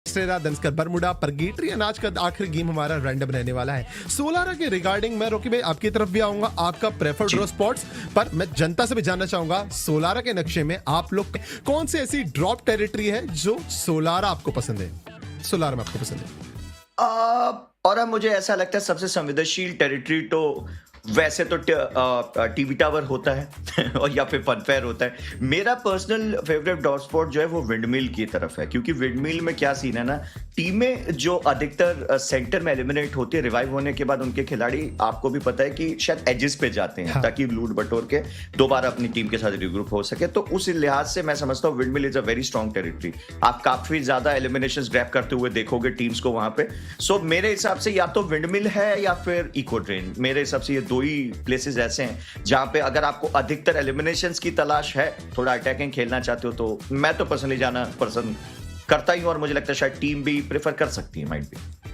दंस्कर Bermuda purgatory आज का आखिरी गेम हमारा रैंडम रहने वाला है। सोलारा के रिगार्डिंग मैं रोकी भाई आपकी तरफ भी आऊंगा, आपका प्रेफर्ड ड्रॉ स्पॉट्स पर मैं जनता से भी जानना चाहूंगा सोलारा के नक्शे में आप लोग कौन सी ऐसी ड्रॉप टेरिटरी है जो सोलारा आपको पसंद है, सोलारा में आपको पसंद है? और अब मुझे ऐसा लगता है सबसे संवेदनशील टेरिटरी तो वैसे तो टीवी टावर होता है और या फिर फनफेयर होता है। मेरा पर्सनल फेवरेट डॉट स्पॉट जो है वो विंडमिल की तरफ है, क्योंकि विंडमिल में क्या सीन है ना, टीमें जो अधिकतर सेंटर में एलिमिनेट होती है रिवाइव होने के बाद, उनके खिलाड़ी आपको भी पता है कि शायद एजेस पे जाते हैं ताकि लूट बटोर के दोबारा अपनी टीम के साथ रिग्रुप हो सके। तो उस लिहाज से मैं समझता हूँ windmill is a very strong territory. आप काफी ज्यादा एलिमिनेशंस ग्रैब करते हुए देखोगे टीम्स को वहां पे। सो मेरे हिसाब से या तो विंडमिल है या फिर इको ड्रेन। मेरे हिसाब से ये दो ही प्लेसेस ऐसे हैं जहां पे अगर आपको अधिकतर एलिमिनेशंस की तलाश है, थोड़ा अटैकिंग खेलना चाहते हो, तो मैं तो पर्सनली जाना पसंद करता ही हूं और मुझे लगता है शायद टीम भी प्रेफर कर सकती है, माइट भी।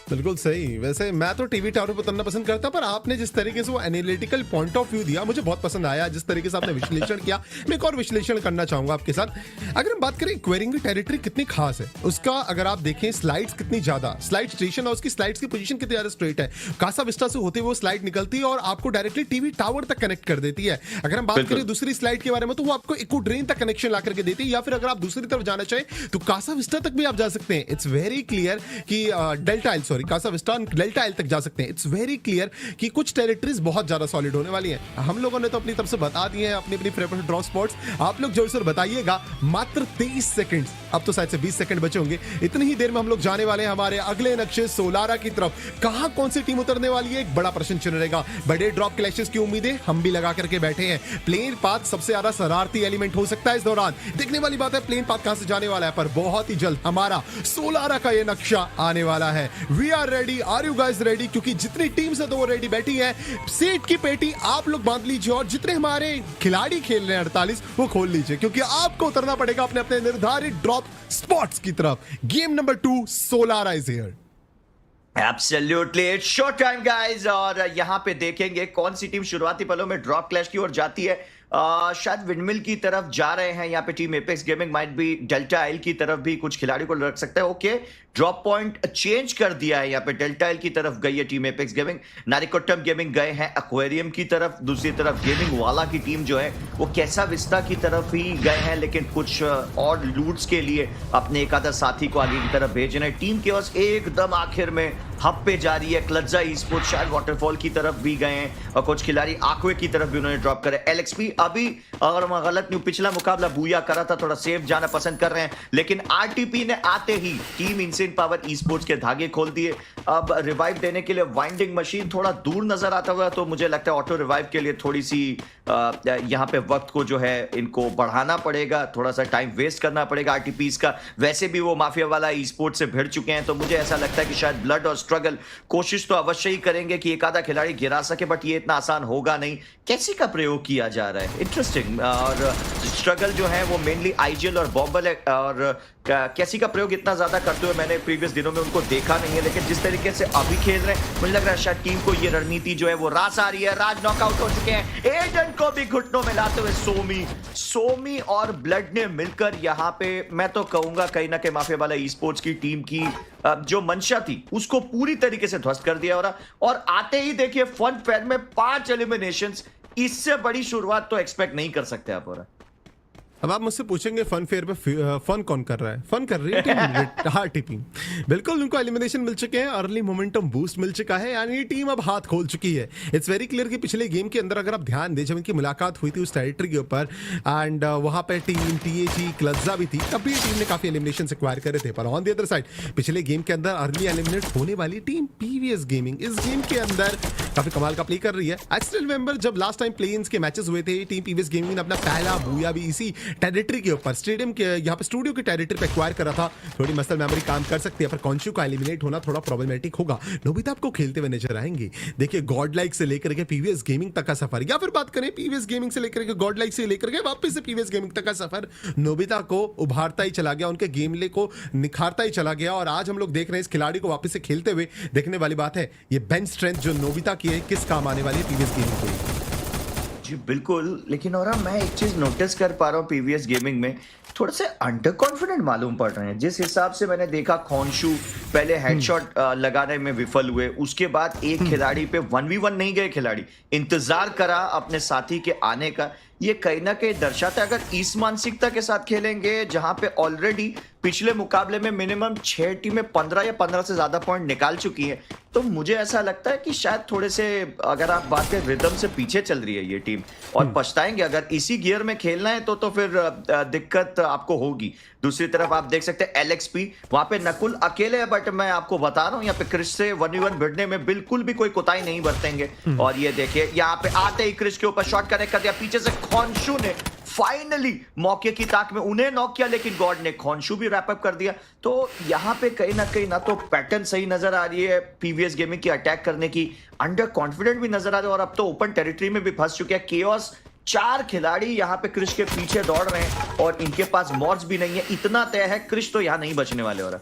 बिल्कुल सही। वैसे मैं तो टीवी टावर पर उतरना पसंद करता, पर आपने जिस तरीके से वो एनालिटिकल पॉइंट ऑफ व्यू दिया मुझे बहुत पसंद आया। जिस तरीके से आपने विश्लेषण किया, मैं एक और विश्लेषण करना चाहूंगा आपके साथ। अगर हम बात करें एक्वायरिंग की टेरिटरी कितनी खास है, उसका अगर आप देखें स्लाइड्स कितनी ज्यादा, स्लाइड स्टेशन और उसकी स्लाइड्स की पोजीशन कितनी ज्यादा स्ट्रेट है। कासा विस्टा से होते हुए वो स्लाइड निकलती है और आपको डायरेक्टली टीवी टावर तक कनेक्ट कर देती है। अगर हम बात करें दूसरी स्लाइड के बारे में तो वो आपको इको ड्रेन तक कनेक्शन ला करके देती है, या फिर अगर आप दूसरी तरफ जाना चाहें तो कासा विस्टा तक भी आप जा सकते हैं। इट्स वेरी क्लियर कि डेल्टा आइल, सॉरी कासा विस्टा डेल्टा आइल तक जा सकते हैं। इट्स वेरी क्लियर कि कुछ टेरिटरीज बहुत ज्यादा सॉलिड होने वाली हैं। हम लोगों ने तो अपनी तरफ से बता दिए हैं अपनी अपनी प्रेफर्ड ड्रॉ स्पॉट्स। आप लोग जरूर से बताइएगा। मात्र 23 सेकंड्स, अब तो शायद से 20 सेकंड बचे होंगे। इतनी ही देर में हम लोग जाने वाले हैं हमारे अगले नक्शे सोलारा की तरफ। कहां कौन सी टीम उतरने वाली है, एक बड़ा प्रश्न चिन्ह रहेगा। बड़े ड्रॉप क्लैशेस की उम्मीदें हम भी लगा करके बैठे हैं। प्लेन पाथ सबसे ज्यादा शरारती एलिमेंट हो सकता है इस दौरान। देखने वाली बात है प्लेन पाथ कहां से जाने वाला है, पर बहुत ही जल्द हमारा सोलारा का ये नक्शा आने वाला है। We are ready, are you guys ready? क्योंकि जितनी टीम्स है तो वो रेडी बैठी है। सीट की पेटी आप लोग बांध लीजिए और जितने हमारे खिलाड़ी खेल रहे हैं 48 वो खोल लीजिए, क्योंकि आपको उतरना पड़ेगा अपने अपने निर्धारित ड्रॉप स्पॉट्स की तरफ। Game number 2 Solara is here. Absolutely, it's short time guys। और यहाँ पे देखेंगे कौन सी टीम शुरुआती पलों में ड्रॉप क्लैश की ओर जाती है। शायद विंडमिल की तरफ जा रहे हैं यहाँ पे टीम एपेक्स गेमिंग, माइट भी डेल्टा आइल की तरफ भी कुछ खिलाड़ी को रख सकता है। ओके, ड्रॉप पॉइंट चेंज कर दिया है, यहाँ पे डेल्टा आइल की तरफ गई है टीम एपेक्स गेमिंग। नारिकोट्टम गेमिंग गए हैं एक्वेरियम की तरफ। दूसरी तरफ गेमिंग वाला की टीम जो है वो कैसा विस्ता की तरफ ही गए हैं, लेकिन कुछ और लूट्स के लिए अपने एक आधा साथी को आगे की तरफ भेजना है। टीम केओस एकदम आखिर में हब पे जा रही है। क्लज्जा ई स्पोर्ट्स शायद वाटरफॉल की तरफ भी गए हैं और कुछ खिलाड़ी आक्वे की तरफ भी उन्होंने ड्रॉप करे। एलएक्सपी अभी अगर मैं गलत नहीं, पिछला मुकाबला बूया करा था, थोड़ा सेफ जाना पसंद कर रहे हैं, लेकिन आरटीपी ने आते ही team insane power esports के धागे खोल दिए। अब रिवाइव देने के लिए वाइंडिंग मशीन थोड़ा दूर नजर आता हुआ, तो मुझे लगता है ऑटो रिवाइव के लिए थोड़ी सी यहाँ पे वक्त को जो है इनको बढ़ाना पड़ेगा, थोड़ा सा टाइम वेस्ट करना पड़ेगा आरटीपीस का। वैसे भी वो माफिया वाला ई स्पोर्ट्स से भिड़ चुके हैं, तो मुझे ऐसा लगता है कि शायद ब्लड और स्ट्रगल कोशिश तो अवश्य ही करेंगे कि एक आधा खिलाड़ी गिरा सके, बट ये इतना आसान होगा नहीं। कैसी का प्रयोग किया जा रहा है, इंटरेस्टिंग। और स्ट्रगल जो है वो मेनली आईजीएल और बॉम्बल है, और कैसी का प्रयोग इतना ज्यादा करते हुए मैंने प्रीवियस दिनों में उनको देखा नहीं है, लेकिन जिस तरीके से अभी खेल रहे हैं मुझे लग रहा है शायद टीम को ये रणनीति जो है वो रास आ रही है। राज नॉकआउट हो चुके हैं, एडन को भी घुटनों में लाते हुए सोमी और ब्लड ने मिलकर यहाँ पे मैं तो कहूंगा कहीं ना कहीं माफिया वाला ई स्पोर्ट्स की टीम की जो मंशा थी उसको पूरी तरीके से ध्वस्त कर दिया। और आते ही देखिए फन फेयर में 5 एलिमिनेशंस, इससे बड़ी शुरुआत तो एक्सपेक्ट नहीं कर सकते आप। और अब आप मुझसे पूछेंगे फन फेयर पे फन कौन कर रहा है? फन कर रही है टीम आरटीपी। बिल्कुल, उनको एलिमिनेशन मिल चुके हैं, अर्ली मोमेंटम बूस्ट मिल चुका है, यानी टीम अब हाथ खोल चुकी है। इट्स वेरी क्लियर कि पिछले गेम के अंदर अगर आप ध्यान दें, जब इनकी मुलाकात हुई थी उस टेरिटरी के ऊपर, एंड वहां पे टीम टीएजी क्लज्जा भी थी, तब भी टीम ने काफी एलिमिनेशन एक्वायर करे थे। पर ऑन द अदर साइड पिछले गेम के अंदर अर्ली एलिमिनेट होने वाली टीम पीवीएस गेमिंग इस गेम के अंदर काफी कमाल का प्ले कर रही है। आई स्टिल रिमेंबर जब लास्ट टाइम प्लेन्स के मैचेस हुए थे, टीम पीवीएस गेमिंग ने अपना पहला बूया भी इसी टेरिटरी के ऊपर, स्टेडियम के यहाँ पे स्टूडियो की टेरिटरी पे एक्वायर करा था। थोड़ी मसल मेमोरी काम कर सकती है, पर कॉन्शु का एलिमिनेट होना थोड़ा प्रॉब्लमेटिक होगा। नोबिता आपको खेलते हुए नजर आएंगे। देखिए गॉड लाइक से लेकर के पीवीएस गेमिंग तक का सफर, या फिर बात करें पीवीएस गेमिंग से लेकर के गॉड लाइक से लेकर के वापस से पीवीएस गेमिंग तक का सफर, नोबिता को उभारता ही चला गया, उनके गेमले को निखारता ही चला गया। और आज हम लोग देख रहे हैं इस खिलाड़ी को वापस से खेलते हुए। देखने वाली बात है ये बेंच स्ट्रेंथ जो नोबिता की है किस काम आने वाली है पीवीएस गेमिंग को। जी बिल्कुल, लेकिन और मैं एक चीज नोटिस कर पा रहा हूँ पीवीएस गेमिंग में थोड़े से अंडर कॉन्फिडेंट मालूम पड़ रहे हैं। जिस हिसाब से मैंने देखा खोंशू पहले हेडशॉट लगाने में विफल हुए, उसके बाद एक खिलाड़ी पे 1v1 नहीं गए, खिलाड़ी इंतजार करा अपने साथी के आने का। ये कहीं ना कहीं दर्शाता है अगर इस मानसिकता के साथ खेलेंगे जहां पे ऑलरेडी पिछले मुकाबले में मिनिमम 6 टीमें 15 या 15 से ज्यादा पॉइंट निकाल चुकी हैं, तो मुझे ऐसा लगता है कि शायद थोड़े से अगर आप बात करें रिदम से पीछे चल रही है ये टीम और पछताएंगे अगर इसी गियर में खेलना है तो फिर दिक्कत आपको होगी। दूसरी तरफ आप देख सकते हैं एलएक्सपी वहां पे नकुल अकेले है, बट मैं आपको बता रहा हूं यहाँ पे क्रिश से 1v1 भिड़ने में बिल्कुल भी कोई कोताही नहीं बरतेंगे। और ये देखिए यहाँ पे आते ही क्रिश के ऊपर शॉट कनेक्ट कर दिया, पीछे से खोंशू ने फाइनली मौके की ताक में उन्हें नॉक किया, लेकिन गॉड ने खोंशू भी रैप अप कर दिया। तो यहाँ पे कहीं ना तो पैटर्न सही नजर आ रही है पीवीएस गेमिंग की अटैक करने की, अंडर कॉन्फिडेंट भी नजर आ रहा है और अब तो ओपन टेरिटरी में भी फंस चुके हैं। केओस 4 खिलाड़ी यहाँ पे क्रिश के पीछे दौड़ रहे हैं और इनके पास मॉर्स भी नहीं है, इतना तय है क्रिश तो यहाँ नहीं बचने वाले। और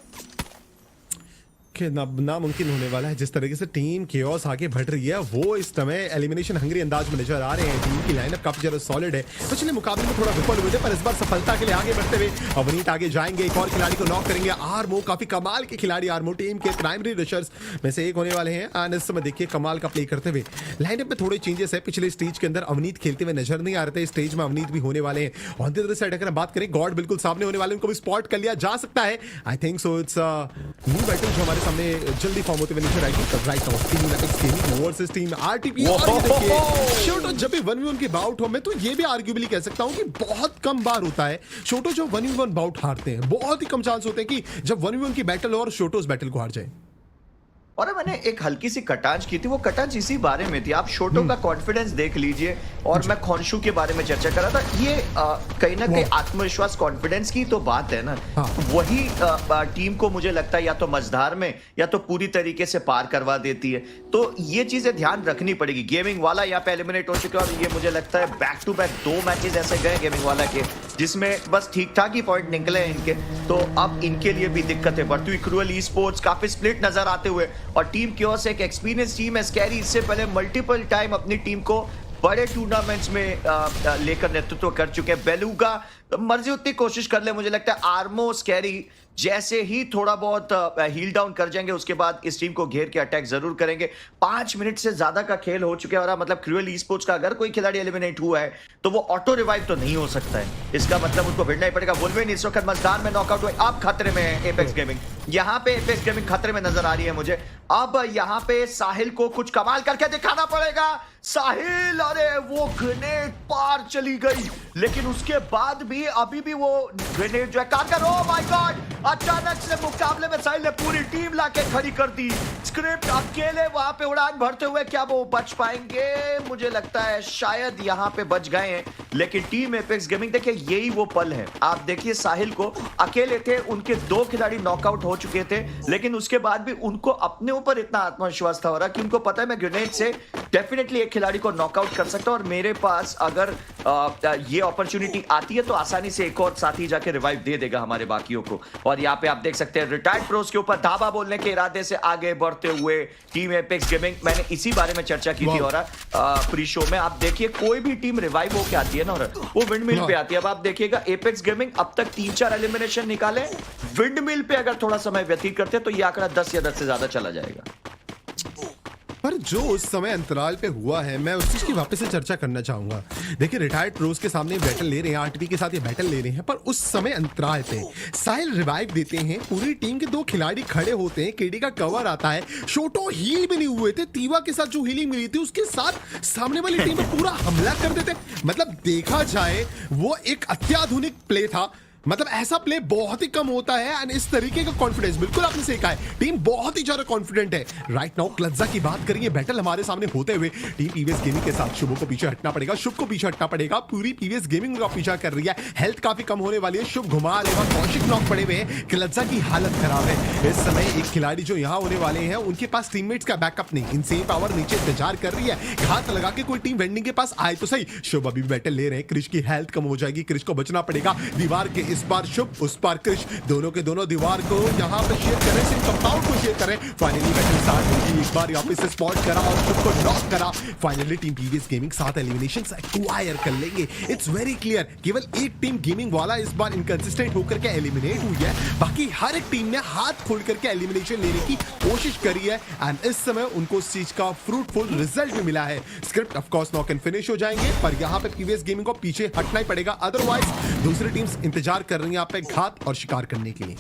कि नामुमकिन होने वाला है। जिस तरीके से टीम केओस आगे बढ़ रही है वो इस समय एलिमिनेशन हंग्री अंदाज में नजर आ रहे हैं। टीम की लाइनअप काफी ज्यादा सॉलिड है, पिछले मुकाबले में थोड़ा विफल हुए थे पर इस बार सफलता के लिए आगे बढ़ते हुए अवनीत आगे जाएंगे, एक और खिलाड़ी को नॉक करेंगे। आरमो काफी कमाल के खिलाड़ी, आरमो टीम के प्राइमरी रशर्स में से एक होने वाले हैं। एंड इस समय देखिए कमाल का प्ले करते हुए लाइनअप में थोड़े चेंजेस है, पिछले स्टेज के अंदर अवनीत खेलते हुए नजर नहीं आ रहे थे, स्टेज में अवनीत भी होने वाले हैं। ऑन द अदर साइड अगर बात करें गॉड बिल्कुल सामने होने वाले, उनको भी स्पॉट कर लिया जा सकता है। आई think so it's new battle जो हमारे सामने जल्दी फॉर्म होते हुए नजर आएगी। Right now team apex gaming versus team RTP. और ये देखिए शोटो जब भी 1v1 की बाउट हो, मैं तो ये भी आर्ग्यूबली कह सकता हूं कि बहुत कम बार होता है शोटो जो 1v1 बाउट हारते हैं। बहुत ही कम चांस होते हैं कि जब 1v1 की बैटल हो और शोटो उस बैटल को हार जाए। और मैंने एक हल्की सी कटांच की थी, वो कटांच इसी बारे में थी। आप शोटो का कॉन्फिडेंस देख लीजिए और मैं खोंशू के बारे में चर्चा कर रहा था। ये कहीं ना कहीं आत्मविश्वास कॉन्फिडेंस की तो बात है ना। हाँ। वही टीम को मुझे लगता है या तो मझधार में या तो पूरी तरीके से पार करवा देती है। तो ये चीजें ध्यान रखनी पड़ेगी। गेमिंग वाला यहाँ पे एलिमिनेट हो चुके हैं और ये मुझे लगता है बैक टू बैक 2 मैचेस ऐसे गए गेमिंग वाला के जिसमें बस ठीक ठाक ही पॉइंट निकले हैं इनके। तो अब इनके लिए भी दिक्कतें बढ़ती हुई क्रूअल ई स्पोर्ट्स काफी स्प्लिट नजर आते हुए, और टीम केओस एक एक्सपीरियंस टीम है। स्कैरी इससे पहले मल्टीपल टाइम अपनी टीम को बड़े टूर्नामेंट्स में लेकर नेतृत्व कर चुके हैं। बेलूगा मर्जी उतनी कोशिश कर ले, मुझे लगता है आर्मो स्कैरी जैसे ही थोड़ा बहुत हील डाउन कर जाएंगे उसके बाद इस टीम को घेर के अटैक जरूर करेंगे। 5 मिनट से ज्यादा का खेल हो चुके हैं और मतलब क्रूअल ई स्पोर्ट्स का अगर कोई खिलाड़ी एलिमिनेट हुआ है तो वो ऑटो रिवाइव तो नहीं हो सकता है, इसका मतलब उनको भिड़ना ही पड़ेगा। वुल्वेन इस वक्त मजदार में नॉकआउट हुए, अब खतरे में है एपेक्स गेमिंग। यहाँ पे एपेक्स गेमिंग खतरे में नजर आ रही है मुझे। अब यहाँ पे साहिल को कुछ कमाल करके दिखाना पड़ेगा। साहिल, अरे वो ग्रेनेड पार चली गई, लेकिन उसके बाद भी अभी भी वो ग्रेनेड जो है कारगर। ओह माय गॉड, अचानक से मुकाबले में साहिल ने पूरी टीम लाके खड़ी कर दी। स्क्रिप्ट अकेले वहां पे उड़ान भरते हुए, क्या वो बच पाएंगे? मुझे लगता है शायद यहाँ पे बच गए हैं, लेकिन टीम एपेक्स गेमिंग देखिए यही वो पल है। आप देखिए साहिल को अकेले थे, उनके 2 खिलाड़ी नॉकआउट हो चुके थे, लेकिन उसके बाद भी उनको अपने ऊपर इतना आत्मविश्वास था हो रहा कि उनको पता है मैं ग्रेनेड से डेफिनेटली एक खिलाड़ी को नॉकआउट कर सकता हूं और मेरे पास अगर ये अपॉर्चुनिटी आती है तो आसानी से एक और साथी जाके रिवाइव दे देगा हमारे बाकियों को। और यहाँ पे आप देख सकते हैं रिटायर्ड प्रोस के ऊपर धावा बोलने के इरादे से आगे बढ़ते हुए टीम एपेक्स गेमिंग। मैंने इसी बारे में चर्चा की थी और प्री शो में। आप देखिए कोई भी टीम रिवाइव होके आती है ना, और वो विंडमिल पे आती है। अब आप देखिएगा एपेक्स गेमिंग अब तक 3-4 एलिमिनेशन निकाले, विंडमिल पे अगर थोड़ा समय व्यतीत करते तो ये आंकड़ा 10 या 10 से ज्यादा चला जाएगा। पर जो उस समय अंतराल पे हुआ है मैं उस चीज की वापस से चर्चा करना चाहूंगा। देखिए रिटायर्ड प्रोस के सामने बैटल ले रहे हैं, आरटीपी के साथ ये बैटल ले रहे हैं, पर उस समय अंतराल पे साहिल रिवाइव देते हैं, पूरी टीम के 2 खिलाड़ी खड़े होते हैं, केडी का कवर आता है, शोटो हील भी नहीं हुए थे, तीवा के साथ जो हीलिंग मिली थी उसके साथ सामने वाली टीम में पूरा हमला कर देते। मतलब देखा जाए वो एक अत्याधुनिक प्ले था। मतलब ऐसा प्ले बहुत ही कम होता है एंड इस तरीके का कॉन्फिडेंस बिल्कुल आपने सही कहा है, टीम बहुत ही ज्यादा कॉन्फिडेंट है। राइट नाउ क्लज्जा की बात करेंगे, बैटल हमारे सामने होते हुए टीम पीवीएस गेमिंग के साथ शुभ को पीछे हटना पड़ेगा, शुभ को पीछे हटना पड़ेगा। पूरी पीवीएस गेमिंग का पीछा कर रही है, हेल्थ काफी कम होने वाली है, शुभ घुमा लेगा, कौशिक नॉक पड़े हुए हैं, क्लज्जा की हालत खराब है। इस समय एक खिलाड़ी जो यहाँ होने वाले हैं उनके पास टीममेट्स का बैकअप नहीं, इनसेन पावर नीचे इंतजार कर रही है, घात लगा के कोई टीम वेंडिंग के पास आए तो सही। शुभ अभी बैटल ले रहे हैं, क्रिश की हेल्थ कम हो जाएगी, क्रिश को बचना पड़ेगा, दीवार के इस बार शुभ उस बार कृष, दोनों के दोनों दीवार को यहाँ पे शेयर करें, सिर्फ कंपाउंड को शेयर करें। फाइनली बैटल स्टार्ट होगी, एक बार यहाँ पे से स्पॉट करा और शुभ को नॉक करा। Finally team PVS gaming 7 eliminations acquire कर लेंगे। इट्स वेरी क्लियर, केवल एक टीम गेमिंग वाला इस बार इनकंसिस्टेंट होकर के एलिमिनेट हुई है, बाकी हर एक टीम ने हाथ खोल करके एलिमिनेशन लेने की कोशिश करी है एंड इस समय उनको इस चीज का फ्रूटफुल रिजल्ट भी मिला है। Script of course knock and finish हो जाएंगे, पर यहाँ पे पीवीएस गेमिंग को पीछे हटना ही पड़ेगा, अदरवाइज दूसरी टीम्स इंतजार कर रही हैं यहाँ पे घात और शिकार करने के लिए।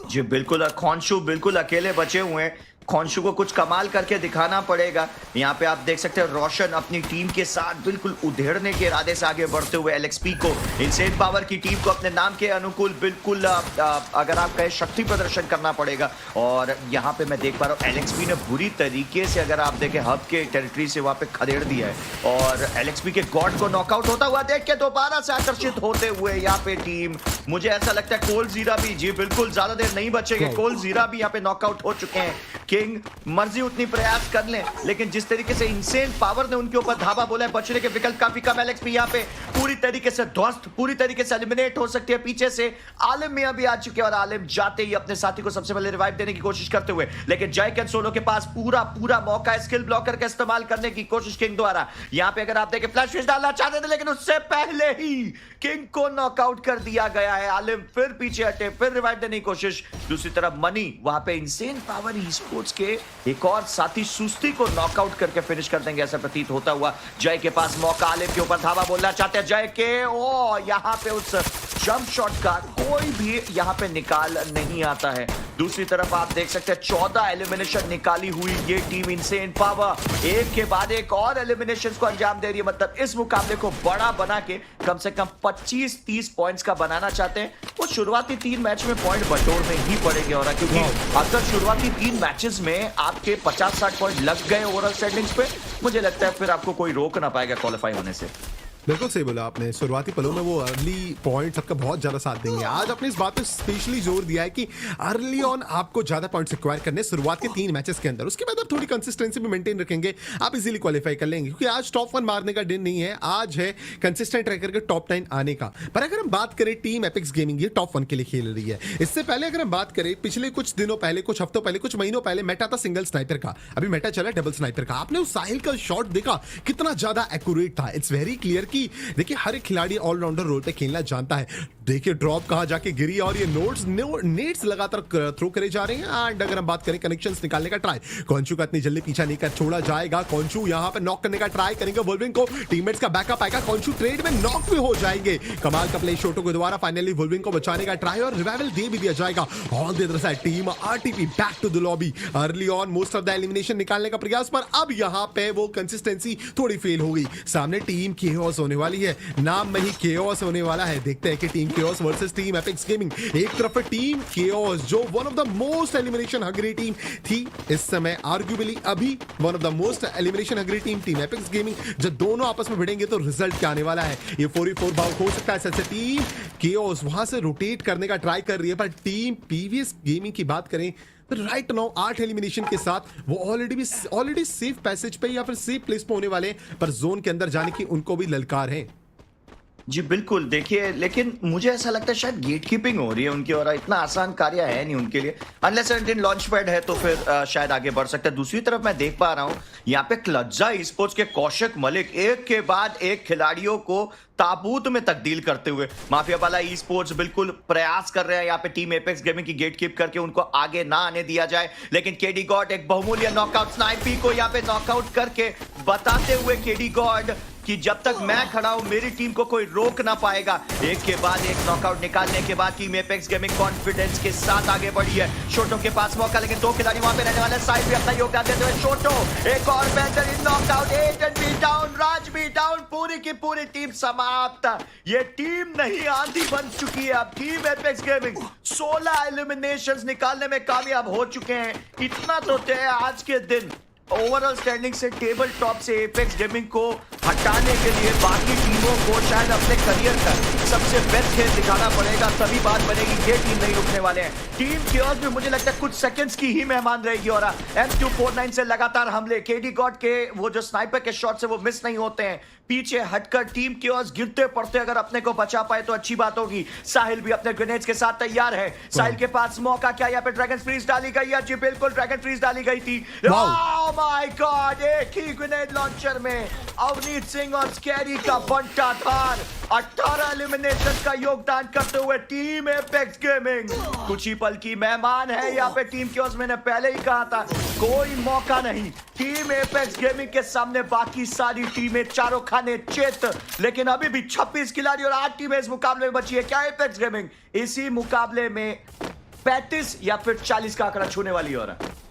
जी बिल्कुल, खोंशू बिल्कुल अकेले बचे हुए हैं। खोंशू को कुछ कमाल करके दिखाना पड़ेगा। यहाँ पे आप देख सकते हैं रोशन अपनी टीम के साथ बिल्कुल उधेड़ने के इरादे से आगे बढ़ते हुए एलएक्सपी को, इनसेन पावर की टीम को अपने नाम के अनुकूल बिल्कुल अगर आप कहें शक्ति प्रदर्शन करना पड़ेगा। और यहाँ पे मैं देख पा रहा हूँ एलएक्सपी ने बुरी तरीके से, अगर आप देखें हब के टेरिटरी से वहां पे खदेड़ दिया है और एलएक्सपी के गॉड को नॉकआउट होता हुआ देख के दोबारा से आकर्षित होते हुए यहाँ पे टीम, मुझे ऐसा लगता है कोल जीरा भी, जी बिल्कुल ज्यादा देर नहीं बचेंगे, कोल जीरा भी यहाँ पे नॉकआउट हो चुके हैं। किंग मर्जी उतनी प्रयास कर लें, लेकिन जिस तरीके से इनसेन पावर ने उनके ऊपर धावा बोला है, बचने के विकल्प काफी कम। एलएक्सपी यहाँ पे पूरी तरीके से ध्वस्त, पूरी तरीके से एलिमिनेट हो सकती है। पीछे से आलिम मियां भी आ चुके हैं और आलिम जाते ही अपने साथी को सबसे पहले रिवाइव देने की कोशिश करते हुए, लेकिन जय कैन सोलो के पास पूरा मौका है स्किल ब्लॉकर का इस्तेमाल करने की कोशिश किंग द्वारा। यहाँ पे अगर आप देखें फ्लैश फिश डालना चाहते थे, लेकिन उससे पहले ही किंग को नॉकआउट कर दिया गया है। आलिम फिर पीछे हटे, फिर रिवाइव देने की कोशिश। दूसरी तरफ मनी वहां पे इनसेन पावर ई स्पोर्ट्स के एक और साथी सुस्ती को नॉकआउट करके फिनिश कर देंगे ऐसा प्रतीत होता हुआ। जय के पास मौका, आलिम के ऊपर धावा बोलना चाहते हैं जय के, ओ यहाँ पे उस जंप शॉट का कोई भी यहाँ पे निकाल नहीं आता है। दूसरी तरफ आप देख सकते हैं 14 एलिमिनेशन निकाली हुई ये टीम इनसेन पावर एक के बाद एक और एलिमिनेशंस को अंजाम दे रही है। मतलब इस मुकाबले को बड़ा बना के कम से कम 25-30 पॉइंट्स का बनाना चाहते हैं। वो शुरुआती 3 मैच में पॉइंट बटोरने ही पड़ेंगे और क्योंकि अगर शुरुआती 3 मैचेस में आपके 50-60 पॉइंट लग गए ओवरऑल स्टैंडिंग्स पे, मुझे लगता है फिर आपको कोई रोक ना पाएगा क्वालिफाई होने से। बिल्कुल सही बोला आपने, शुरुआती पलों में वो अर्ली पॉइंट्स आपका बहुत ज्यादा साथ देंगे। आज आपने इस बात पे स्पेशली जोर दिया है कि अर्ली ऑन आपको ज्यादा पॉइंट्स एक्वायर करने शुरुआत के 3 मैचेस के अंदर, उसके बाद आप थोड़ी कंसिस्टेंसी भी मेंटेन रखेंगे, आप इजीली क्वालिफाई कर लेंगे। क्योंकि आज टॉप 1 मारने का दिन नहीं है, आज है कंसिस्टेंट रह करके टॉप 9 आने का। पर अगर हम बात करें टीम एपिक्स गेमिंग ये टॉप 1 के लिए खेल रही है। इससे पहले अगर हम बात करें पिछले कुछ दिनों पहले, कुछ हफ्तों पहले, कुछ महीनों पहले मेटा था सिंगल स्नाइपर का, अभी मेटा चला डबल स्नाइपर का। आपने उस साहिल का शॉट देखा कितना ज्यादा एक्यूरेट था। इट्स वेरी क्लियर कि देखिए हर एक खिलाड़ी ऑलराउंडर रोल पे खेलना जानता है। देखिए ड्रॉप कहां जाके गिरी और ये नेट्स लगातार थ्रो करे जा रहे हैं। एंड अगर हम बात करें कनेक्शंस निकालने का ट्राई, कॉन्चू का इतनी जल्दी पीछा नहीं कर छोड़ा जाएगा। कॉन्चू यहां पे नॉक करने का ट्राई करेंगे वुल्विंग को, टीममेट्स का बैकअप आएगा, कॉन्चू ट्रेड में नॉक भी हो जाएंगे। कमाल का प्ले शोटो के द्वारा फाइनली वुल्विंग को बचाने का ट्राई और रिवाइवल दे भी दिया जाएगा। On the other side team RTP back to the lobby, early on most of the elimination निकालने का प्रयास, पर अब यहां पे वो कंसिस्टेंसी थोड़ी फेल हो गई। सामने टीम केओस होने वाली है, नाम में ही केओस होने वाला है। देखते हैं कि team Chaos versus team Epics Gaming. एक तरफ टीम केओस जो one of the most elimination hungry team थी, इस समय आर्ग्यूबली अभी one of the most elimination hungry team Epics Gaming. जब दोनों आपस में भिड़ेंगे तो रिजल्ट क्या आने वाला है, ये 4v4 भाव हो सकता है। सबसे टीम केओस वहां से रोटेट करने का ट्राई कर रही है, पर टीम पीवीएस गेमिंग की बात करें राइट नाउ 8 एलिमिनेशन के साथ वो ऑलरेडी सेफ पैसेज पे या फिर सेफ प्लेस पे होने वाले, पर जोन के अंदर जाने की उनको भी ललकार है। जी बिल्कुल, देखिए लेकिन मुझे ऐसा लगता है शायद गेट कीपिंग हो रही है उनकी और इतना आसान कार्य है नहीं उनके लिए। अनलेस एंड लॉन्च पैड है तो फिर शायद आगे बढ़ सकता है। दूसरी तरफ मैं देख पा रहा हूं यहाँ पे क्लज्जा स्पोर्ट्स के कौशिक मलिक एक के बाद एक खिलाड़ियों को ताबूत में तब्दील करते हुए, माफिया वाला ई स्पोर्ट्स बिल्कुल प्रयास कर रहे हैं यहाँ पे टीम एपेक्स गेमिंग की गेट कीप करके उनको आगे ना आने दिया जाए। लेकिन केडी गॉड एक बहुमूल्य नॉकआउट स्नाइपी को यहाँ पे नॉकआउट करके बताते हुए केडी गॉड कि जब तक मैं खड़ा हूं मेरी टीम को कोई रोक ना पाएगा। एक के बाद एक नॉकआउट निकालने के बाद टीम एपेक्स गेमिंग कॉन्फिडेंस के साथ आगे बढ़ी है। शोटो के पास मौका, लेकिन 2 खिलाड़ी वहां पे रहने वाले। साइड भी अपना योगदान देते हुए शोटो एक और बेहतरीन knockout, Eton be down, Raj be down, पूरी की पूरी टीम समाप्त। ये टीम नहीं आंधी बन चुकी है। अब टीम एपेक्स गेमिंग 16 एलिमिनेशंस निकालने में कामयाब हो चुके हैं। इतना तो तय आज के दिन ओवरऑल स्टैंडिंग से टेबल टॉप से एपेक्स गेमिंग को हटाने के लिए बाकी टीमों को शायद अपने करियर का सबसे बेस्ट खेल दिखाना पड़ेगा, तभी बात बनेगी। ये टीम नहीं रुकने वाले हैं। टीम केओस में मुझे लगता है कुछ सेकंड्स की ही मेहमान रहेगी। और M249 से लगातार हमले, केडी गॉड के वो जो स्नाइपर के शॉट से वो मिस नहीं होते हैं। पीछे हटकर टीम केओस गिरते पड़ते अगर अपने को बचा पाए तो अच्छी बात होगी। साहिल भी अपने ग्रेनेड्स के साथ तैयार है। साहिल के पास मौका, क्या यहाँ पे ड्रैगन फ्रीज डाली गई है? जी बिल्कुल, ड्रैगन फ्रीज डाली गई थी। ओह माय गॉड, एक ही ग्रेनेड लॉन्चर में अवनीत सिंह और स्कैरी का बंटाधार, 18 एलिमिनेशन का योगदान करते हुए टीम एपेक्स गेमिंग कुछ ही पल की मेहमान है यहाँ पे टीम केओस। मैंने पहले ही कहा था कोई मौका नहीं टीम एपेक्स गेमिंग के सामने। बाकी सारी टीमें चारों खाने चेत, लेकिन अभी भी 26 खिलाड़ी और 8 टीमें इस मुकाबले में बची है। क्या एपेक्स गेमिंग इसी मुकाबले में 35 या फिर 40 का आंकड़ा छूने वाली हो रहा है?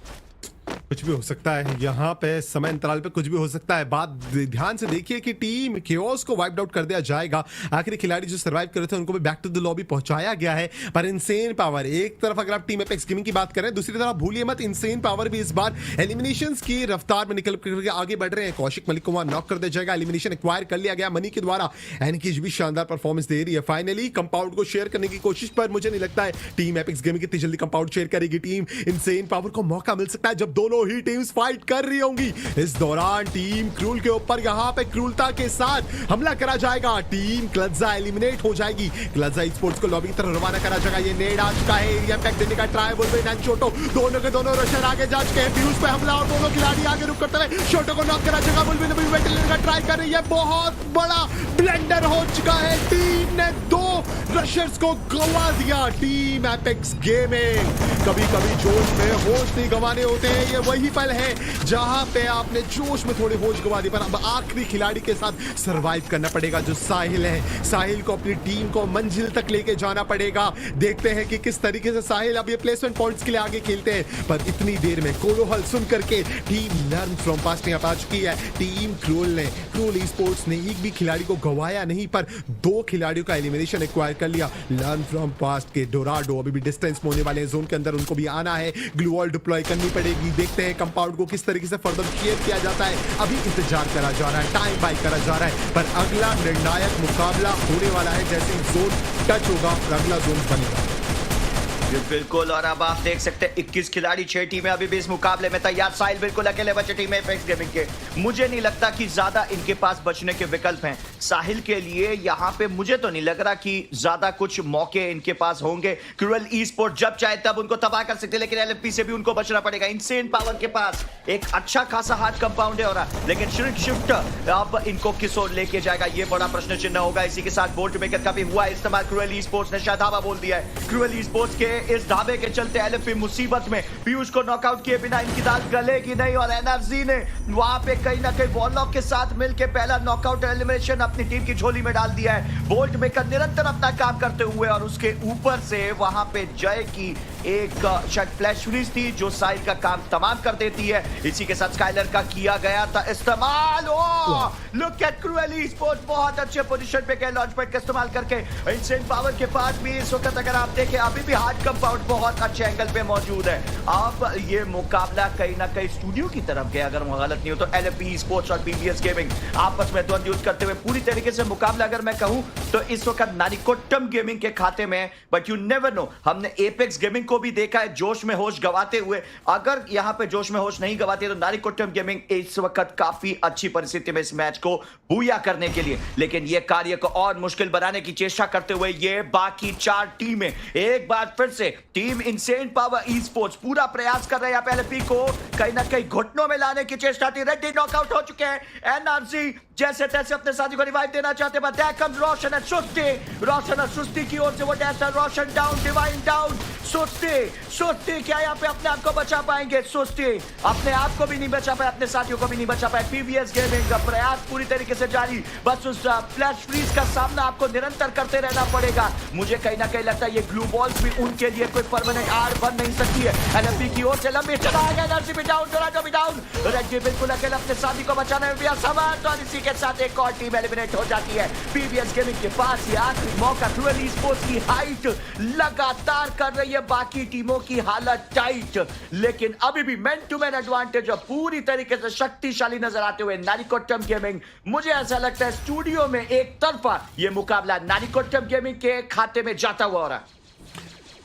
कुछ भी हो सकता है यहाँ पे, समय अंतराल पे कुछ भी हो सकता है। बात ध्यान से देखिए कि टीम केओस को वाइप आउट कर दिया जाएगा। आखिरी खिलाड़ी जो सर्वाइव कर रहे थे उनको भी बैक टू द लॉबी पहुंचाया गया है। पर इनसेन पावर, एक तरफ अगर आप टीम एपेक्स गेमिंग की बात करें, दूसरी तरफ भूलिए मत इनसेन पावर भी इस बार एलिमिनेशंस की रफ्तार में निकल करके आगे बढ़ रहे हैं। कौशिक मलिक को वहां नॉक कर दिया जाएगा, एलिमिनेशन एक्वायर कर लिया गया मनी के द्वारा। एनकेज भी शानदार परफॉर्मेंस दे रही है। फाइनली कंपाउंड को शेयर करने की कोशिश, पर मुझे नहीं लगता है टीम एपेक्स गेमिंग इतनी जल्दी कंपाउंड शेयर करेगी। टीम इनसेन पावर को मौका मिल सकता है जब दोनों ही टीम्स फाइट कर रही होंगी। इस दौरान टीम क्रूल के ऊपर यहां पे क्रूरता के साथ हमला करा जाएगा। टीम क्लजा एलिमिनेट हो जाएगी। क्लजा स्पोर्ट्स को लॉबी की तरफ रवाना करा जाएगा। ये नेड आ चुका है, एरिया पैक देने का ट्राई बोल रहे हैं। छोटो दोनों के दोनों रशर आगे जा चुके हैं। फ्यूज पे हमला और दोनों खिलाड़ी आगे रुक करते हुए छोटो को नॉक करा जाएगा। बुलविन भी वेट लेने का ट्राई कर रही है। बहुत बड़ा ब्लेंडर हो चुका है। टीम ने 2 रशर्स को गवा दिया। टीम एपेक्स गेमिंग, कभी कभी जोश में होश नहीं गंवाने होते हैं। ये वही पल है जहां पे आपने जोश में थोड़ी होश गंवा दी, पर अब आखिरी खिलाड़ी के साथ सरवाइव करना पड़ेगा जो साहिल है। साहिल को अपनी टीम को मंजिल तक लेके जाना पड़ेगा। देखते हैं कि किस तरीके से साहिल अब ये प्लेसमेंट पॉइंट्स के लिए आगे खेलते हैं। पर इतनी देर में कोलोहल सुन करके टीम लर्न फ्रॉम पास्ट यहाँ आ चुकी है। टीम क्रूल स्पोर्ट्स ने एक भी खिलाड़ी को गवाया नहीं, पर 2 खिलाड़ियों का एलिमिनेशन एक्वायर कर लिया। लर्न फ्रॉम पास्ट के डोराडो अभी भी डिस्टेंस में होने वाले हैं जोन के अंदर, उनको भी आना है। ग्लू वॉल डिप्लॉय करनी पड़ेगी। देखते हैं कंपाउंड को किस तरीके से फर्दर शेयर किया जाता है। अभी इंतजार करा जा रहा है, टाइम बाय करा जा रहा है, पर अगला निर्णायक मुकाबला होने वाला है जैसे ही जोन टच होगा और अगला जोन बनेगा। बिल्कुल, और अब आप देख सकते हैं 21 खिलाड़ी 6 टीमें अभी भी इस मुकाबले में तैयार। साहिल बिल्कुल अकेले बचे टीम एपेक्स गेमिंग के। मुझे नहीं लगता कि ज्यादा इनके पास बचने के विकल्प हैं साहिल के लिए। यहाँ पे मुझे तो नहीं लग रहा कि ज्यादा कुछ मौके इनके पास होंगे। क्रूएल ई स्पोर्ट जब चाहे तब उनको तबाह कर सकते, लेकिन एलएफपी से भी उनको बचना पड़ेगा। इनसेन पावर के पास एक अच्छा खासा हार्ड कंपाउंड है, और लेकिन श्रिंक शिफ्ट अब इनको किस ओर लेके जाएगा ये बड़ा प्रश्न चिन्ह होगा। इसी के साथ बोल्ट मेकर का भी हुआ इस्तेमाल। क्रूएल ई स्पोर्ट्स ने शायद धावा बोल दिया है। क्रूएल ई स्पोर्ट्स के इस धाबे के चलते एलएफपी मुसीबत में। पीयूष को नॉकआउट किए बिना इनकी दाल गलेगी नहीं, और एनआरजी ने वहां पे कहीं ना कहीं वॉलॉक के साथ मिलकर पहला नॉकआउट एलिमिनेशन अपनी टीम की झोली में डाल दिया है। बोल्ट मेकर निरंतर अपना काम करते हुए, और उसके ऊपर से वहां पे जय की एक शायद फ्लैश फ्रीज थी जो साहिल का काम तमाम कर देती है। इसी के साथ स्काइलर का किया गया था इस्तेमाल। Look at cruel e sports, बहुत अच्छे पोजीशन पे गए लॉन्च पैड का इस्तेमाल करके। इनसेन पावर के पास भी इस वक्त अगर आप देखें अभी भी हार्ड कंपाउंड बहुत अच्छे एंगल पे मौजूद है। अब ये मुकाबला कहीं ना कहीं स्टूडियो की तरफ गया, अगर मैं गलत नहीं हो तो। एलएफपी स्पोर्ट्स और पीवीएस गेमिंग आपस में द्वंद्व युद्ध करते हुए पूरी तरीके से मुकाबला अगर मैं कहूं तो इस वक्त नारिकोट्टम गेमिंग के खाते में। बट यू नेवर नो, हमने एपेक्स गेमिंग को भी देखा है जोश में होश गवाते हुए। अगर यहां पे जोश में होश नहीं गवाते तो नारिकोट्टम गेमिंग इस वक्त काफी अच्छी परिस्थिति में इस मैच को बूया करने के लिए, लेकिन ये कार्य को और मुश्किल बनाने की चेष्टा करते हुए ये बाकी 4 टीमें एक बार फिर से team insane power e sports पूरा प्रयास कर रहे हैं। एलएफपी को कहीं ना कहीं घुटनों में लाने की चेष्टा थी। रेड्डी नॉकआउट हो चुके हैं। एनआरजी जैसे तैसे अपने साथी को रिवाइव देना चाहते हैं, there comes रोशन और सुस्ती। रोशन और सुस्ती की ओर से वो डैश है। रोशन डाउन, डिवाइन डाउन। सुस्ती क्या यहाँ पे अपने आप को बचा पाएंगे? सुस्ती अपने आप को भी नहीं बचा पाए, अपने साथियों को भी नहीं बचा पाए। पीवीएस गेमिंग का प्रयास पूरी तरीके से जारी, बस उस फ्लैश फ्रीज का सामना आपको निरंतर करते रहना पड़ेगा। मुझे कहीं ना कहीं लगता है ये ग्लू बॉल्स भी उनके लिए कोई परमानेंट आड़ बन नहीं सकती है। एलएफपी की ओर से लंबी चला गया, एनर्जी भी डाउन, डोराडो भी डाउन। रेड्डी बिल्कुल अकेले अपने साथी को बचाने में भी असमर्थ, और इसी के साथ एक और टीम एलिमिनेट हो जाती है। पीवीएस गेमिंग के पास ये आखिरी मौका। क्रूएल ई स्पोर्ट्स की हाइट लगातार कर रही रही है बाकी टीमों की हालत टाइट, लेकिन अभी भी मैन टू मैन एडवांटेज और पूरी तरीके से शक्तिशाली नजर आते हुए नारिकोटम गेमिंग। मुझे ऐसा लगता है स्टूडियो में एक तरफा ये मुकाबला नारिकोटम गेमिंग के खाते में जाता हुआ हो रहा है।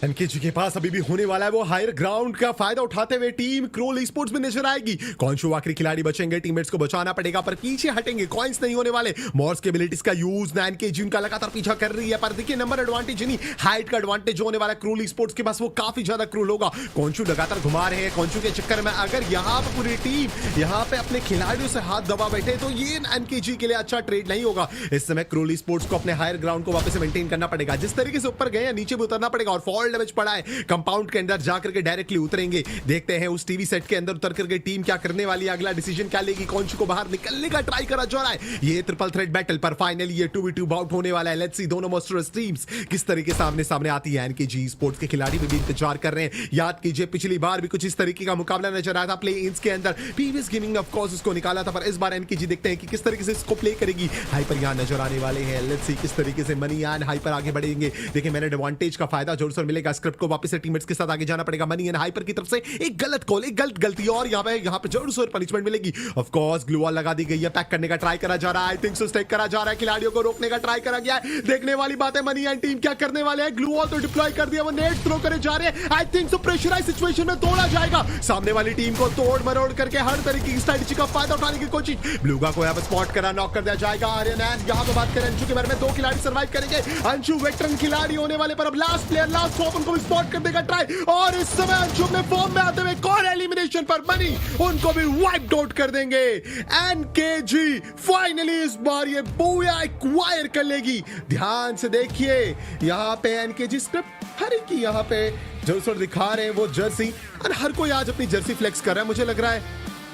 एनकेजी के पास अभी भी होने वाला है वो हायर ग्राउंड का फायदा उठाते हुए टीम क्रोल स्पोर्ट्स में नजर आएगी। कौन शो आखिरी खिलाड़ी बचेंगे, टीममेट्स को बचाना पड़ेगा पर पीछे हटेंगे, कॉइंस नहीं होने वाले। मॉर्स के एबिलिटीज का यूज ना एनकेजी उनका लगातार पीछा कर रही है, पर देखिए नंबर एडवांटेज नहीं, हाइट का एडवांटेज होने वाला क्रोल स्पोर्ट्स के पास वो काफी ज्यादा क्रूल होगा। कौनशु लगातार घुमा रहे हैं, कौनशु के चक्कर में अगर यहाँ पे पूरी टीम यहाँ पे अपने खिलाड़ियों से हाथ दबा बैठे तो ये एनकेजी के लिए अच्छा ट्रेड नहीं होगा। इस समय क्रोल स्पोर्ट्स को अपने हायर ग्राउंड को वापस मेंटेन करना पड़ेगा। जिस तरीके से ऊपर गए हैं नीचे भी उतरना पड़ेगा और फॉल डैमेज पड़ा है, कंपाउंड के अंदर जाकर के डायरेक्टली उतरेंगे। देखते हैं उस टीवी सेट के अंदर उतर करके टीम क्या करने वाली है, अगला डिसीजन क्या लेगी, कौन को बाहर निकलने का ट्राई करा जा रहा है। ये ट्रिपल थ्रेट बैटल पर फाइनली ये 2v2 बाउट होने वाला है। लेट्स सी दोनों मोस्टरस टीम्स किस तरीके सामने सामने आती है। एनकेजी स्पोर्ट्स के खिलाड़ी भी इंतजार कर रहे हैं। याद कीजिए पिछली बार भी कुछ इस तरीके का मुकाबला नजर आया था प्ले इन्स के अंदर। पीवीएस गेमिंग ऑफ कोर्स इसको निकाला था, पर इस बार एनकेजी देखते हैं कि किस तरीके से इसको प्ले करेगी। हाइपर यहां नजर आने वाले हैं। लेट्स सी किस तरीके से मनी एंड हाइपर आगे बढ़ेंगे। देखिए मैंने एडवांटेज का फायदा जोर से मिलेगा। स्क्रिप्ट को वापस से टीममेट्स के साथ आगे जाना पड़ेगा। मनी एंड हाइपर की तरफ से एक गलत कॉल, एक गलत गलती और यहाँ पे जरूर से पनिशमेंट मिलेगी। ऑफ कोर्स ग्लू वॉल लगा दी गई है, पैक करने का ट्राई करा जा रहा है। आई थिंक सो स्टेक करा जा रहा है, खिलाड़ियों को रोकने का ट्राई करा गया है। देखने वाली बात है मनी एंड टीम क्या करने वाले हैं। ग्लू वॉल तो डिप्लॉय कर दिया, वो नेट थ्रो करे जा रहे हैं। I think so pressurise situation में तोड़ा जाएगा। सामने वाली टीम को तोड़ मरोड़ करके हर तरीके की स्ट्रेटजी का फायदा उठाने की कोशिश। ब्लूगा को यहाँ पर स्पॉट करा, नॉक कर दिया जाएगा। आर्यन एंड यहाँ पे बात करें अंशु के बारे में, 2 खिलाड़ी सर्वाइव करेंगे। अंशु वेटरन खिलाड़ी होने वाले पर अब लास्ट प्लेयर लास्ट होप उनको भी स्पॉट कर देगा ट्राई। और इस समय अंशु अपने फॉर्म में आते हुए कौन एलिमिनेशन पर मनी उनको भी वाइप आउट कर देंगे। एनकेजी फाइनली इस बार ये बूया एक्वायर कर लेगी। ध्यान से देखिए यहाँ पे एनकेजी स्क्रिप्ट हर एक की यहाँ पे जो सर दिखा रहे हैं वो जर्सी, और हर कोई आज अपनी जर्सी फ्लेक्स कर रहा है। मुझे लग रहा है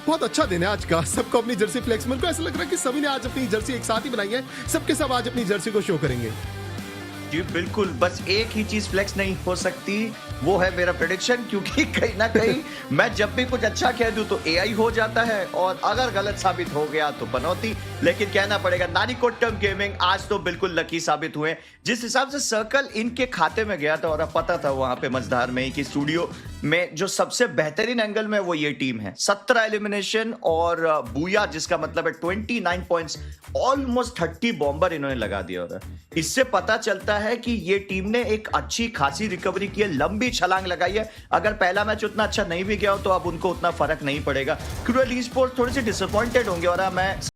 बहुत अच्छा दिन है आज का, सबको अपनी जर्सी फ्लेक्स। मेरे को ऐसा लग रहा है कि सभी ने आज अपनी जर्सी एक साथ ही बनाई है, सबके सब आज अपनी जर्सी को शो करेंगे। जी बिल्कुल, बस एक ही चीज फ्लेक्स नहीं हो सकती, वो है मेरा प्रेडिक्शन। क्योंकि कहीं ना कहीं मैं जब भी कुछ अच्छा कह दूं तो एआई हो जाता है, और अगर गलत साबित हो गया तो बनौती। लेकिन कहना पड़ेगा नारिकोटम गेमिंग आज तो बिल्कुल लकी साबित हुए। जिस हिसाब से सर्कल इनके खाते में गया था, और अब पता था वहां पे मझधार में ही कि स्टूडियो में जो सबसे बेहतरीन एंगल में वो ये टीम है। 17 एलिमिनेशन और बूया, जिसका मतलब है 29 पॉइंट्स, ऑलमोस्ट 30 बॉम्बर इन्होंने लगा दिया। और इससे पता चलता है कि ये टीम ने एक अच्छी खासी रिकवरी की है, लंबी छलांग लगाई है। अगर पहला मैच उतना अच्छा नहीं भी गया हो तो अब उनको उतना फर्क नहीं पड़ेगा। क्रूएल ई स्पोर्ट्स थोड़ी सी डिसअपॉइंटेड होंगे, और मैं